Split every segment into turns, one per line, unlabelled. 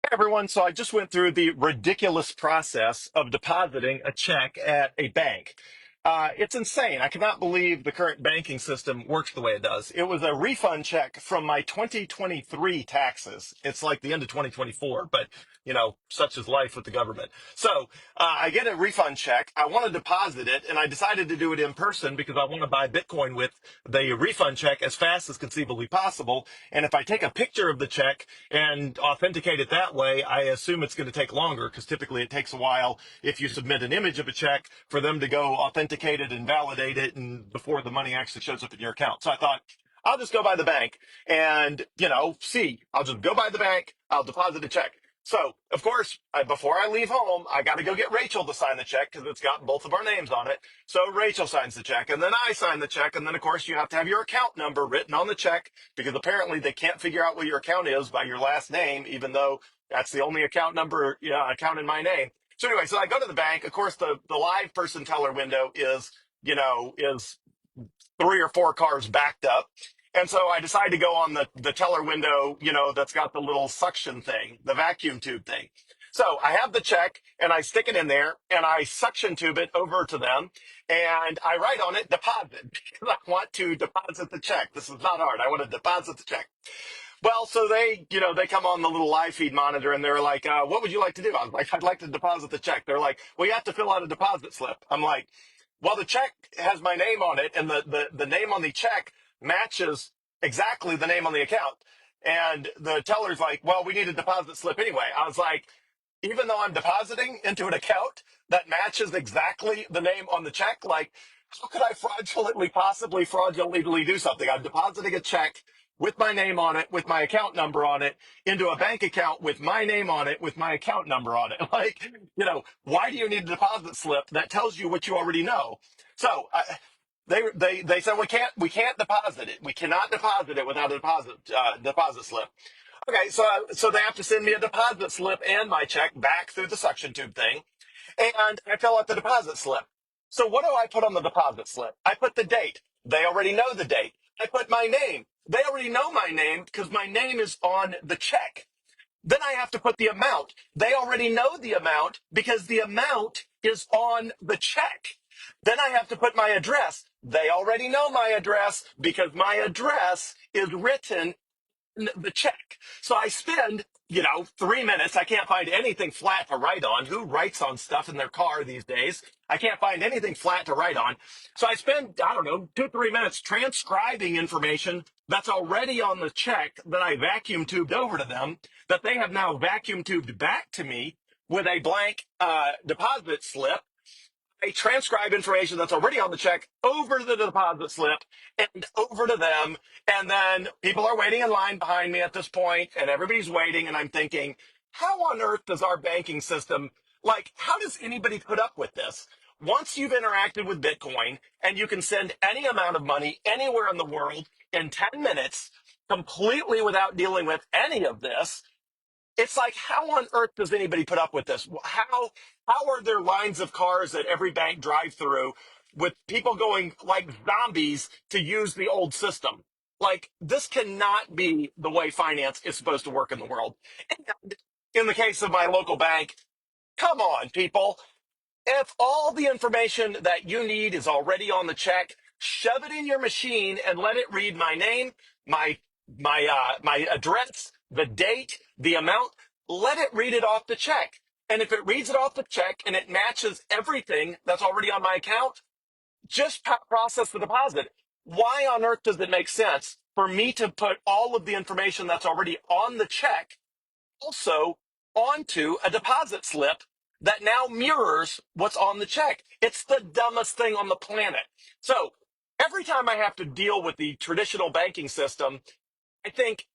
Everyone, so I just went through the ridiculous process of depositing a check at a bank. It's insane. I cannot believe the current banking system works the way it does. It was a refund check from my 2023 taxes. It's like the end of 2024, but such is life with the government. So I get a refund check. I want to deposit it, and I decided to do it in person because I want to buy Bitcoin with the refund check as fast as conceivably possible. And if I take a picture of the check and authenticate it that way, I assume it's going to take longer because typically it takes a while if you submit an image of a check for them to go authenticate it and validate it and before the money actually shows up in your account. So I thought, I'll just go by the bank and, I'll just go by the bank. I'll deposit a check. So, of course, before I leave home, I got to go get Rachel to sign the check because it's got both of our names on it. So Rachel signs the check and then I sign the check. And then, of course, you have to have your account number written on the check because apparently they can't figure out what your account is by your last name, even though that's the only account number, account in my name. So anyway, so I go to the bank. Of course, the live person teller window is three or four cars backed up. And so I decided to go on the teller window, that's got the little suction thing, the vacuum tube thing. So I have the check and I stick it in there and I suction tube it over to them and I write on it deposit because I want to deposit the check. This is not hard. I want to deposit the check. Well, so they come on the little live feed monitor and they're like, what would you like to do? I was like, I'd like to deposit the check. They're like, well, you have to fill out a deposit slip. I'm like, well, the check has my name on it and the name on the check matches exactly the name on the account. And the teller's like, well, we need a deposit slip anyway. I was like, even though I'm depositing into an account that matches exactly the name on the check, like, how could I possibly fraudulently do something? I'm depositing a check with my name on it, with my account number on it, into a bank account with my name on it, with my account number on it. Like, why do you need a deposit slip that tells you what you already know? So they said we can't deposit it. We cannot deposit it without a deposit slip. Okay, so they have to send me a deposit slip and my check back through the suction tube thing, and I fill out the deposit slip. So what do I put on the deposit slip? I put the date. They already know the date. I put my name. They already know my name because my name is on the check. Then I have to put the amount. They already know the amount because the amount is on the check. Then I have to put my address. They already know my address because my address is written the check. So I spend, 3 minutes. I can't find anything flat to write on. Who writes on stuff in their car these days? I can't find anything flat to write on. So I spend, I don't know, 2, 3 minutes transcribing information that's already on the check that I vacuum tubed over to them, that they have now vacuum tubed back to me with a blank deposit slip. I transcribe information that's already on the check over the deposit slip and over to them. And then people are waiting in line behind me at this point, and everybody's waiting. And I'm thinking, how on earth does our banking system, like, how does anybody put up with this? Once you've interacted with Bitcoin and you can send any amount of money anywhere in the world in 10 minutes, completely without dealing with any of this, it's like, how on earth does anybody put up with this? How are there lines of cars at every bank drive through with people going like zombies to use the old system? Like, this cannot be the way finance is supposed to work in the world. And in the case of my local bank, come on, people. If all the information that you need is already on the check, shove it in your machine and let it read my name, my address, the date, the amount. Let it read it off the check. And if it reads it off the check and it matches everything that's already on my account, just process the deposit. Why on earth does it make sense for me to put all of the information that's already on the check also onto a deposit slip that now mirrors what's on the check? It's the dumbest thing on the planet. So every time I have to deal with the traditional banking system, I think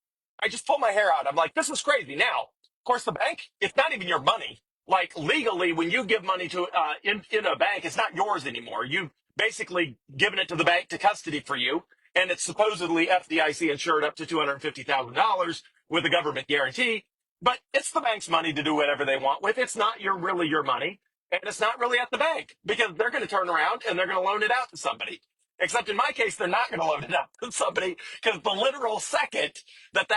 I just pull my hair out. I'm like, this is crazy. Now, of course, the bank, it's not even your money. Like, legally, when you give money to in a bank, it's not yours anymore. You've basically given it to the bank to custody for you, and it's supposedly FDIC insured up to $250,000 with a government guarantee. But it's the bank's money to do whatever they want with. It's not really your money, and it's not really at the bank because they're going to turn around and they're going to loan it out to somebody. Except in my case, they're not going to loan it out to somebody because the literal second that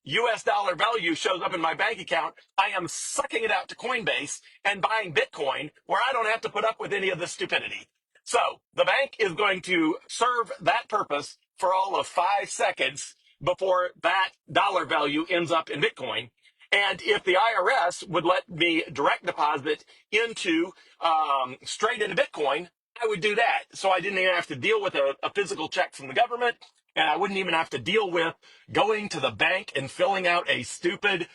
US dollar value shows up in my bank account, I am sucking it out to Coinbase and buying Bitcoin where I don't have to put up with any of this stupidity. So the bank is going to serve that purpose for all of 5 seconds before that dollar value ends up in Bitcoin. And if the IRS would let me direct deposit into straight into Bitcoin, I would do that. So I didn't even have to deal with a physical check from the government. And I wouldn't even have to deal with going to the bank and filling out a stupid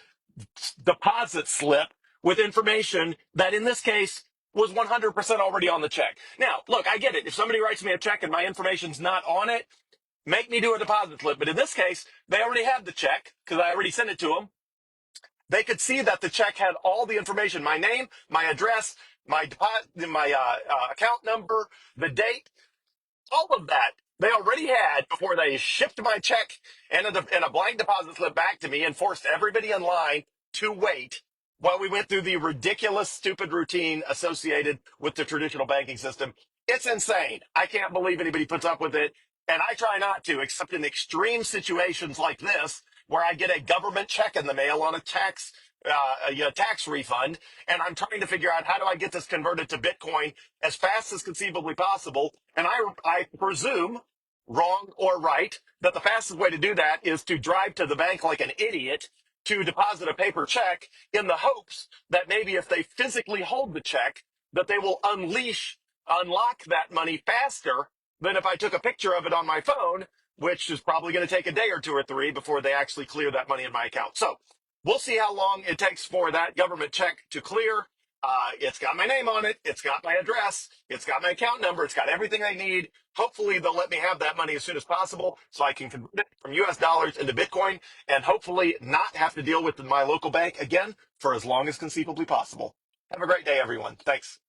deposit slip with information that in this case was 100% already on the check. Now, look, I get it. If somebody writes me a check and my information's not on it, make me do a deposit slip. But in this case, they already had the check because I already sent it to them. They could see that the check had all the information: my name, my address, my deposit, my account number, the date, all of that they already had before they shipped my check and a blank deposit slip back to me and forced everybody in line to wait while we went through the ridiculous, stupid routine associated with the traditional banking system. It's insane. I can't believe anybody puts up with it. And I try not to, except in extreme situations like this, where I get a government check in the mail on a tax refund, and I'm trying to figure out how do I get this converted to Bitcoin as fast as conceivably possible. And I presume, wrong or right, that the fastest way to do that is to drive to the bank like an idiot to deposit a paper check in the hopes that maybe if they physically hold the check, that they will unlock that money faster than if I took a picture of it on my phone, which is probably going to take a day or two or three before they actually clear that money in my account. So we'll see how long it takes for that government check to clear. It's got my name on it. It's got my address. It's got my account number. It's got everything I need. Hopefully they'll let me have that money as soon as possible so I can convert it from US dollars into Bitcoin and hopefully not have to deal with my local bank again for as long as conceivably possible. Have a great day, everyone. Thanks.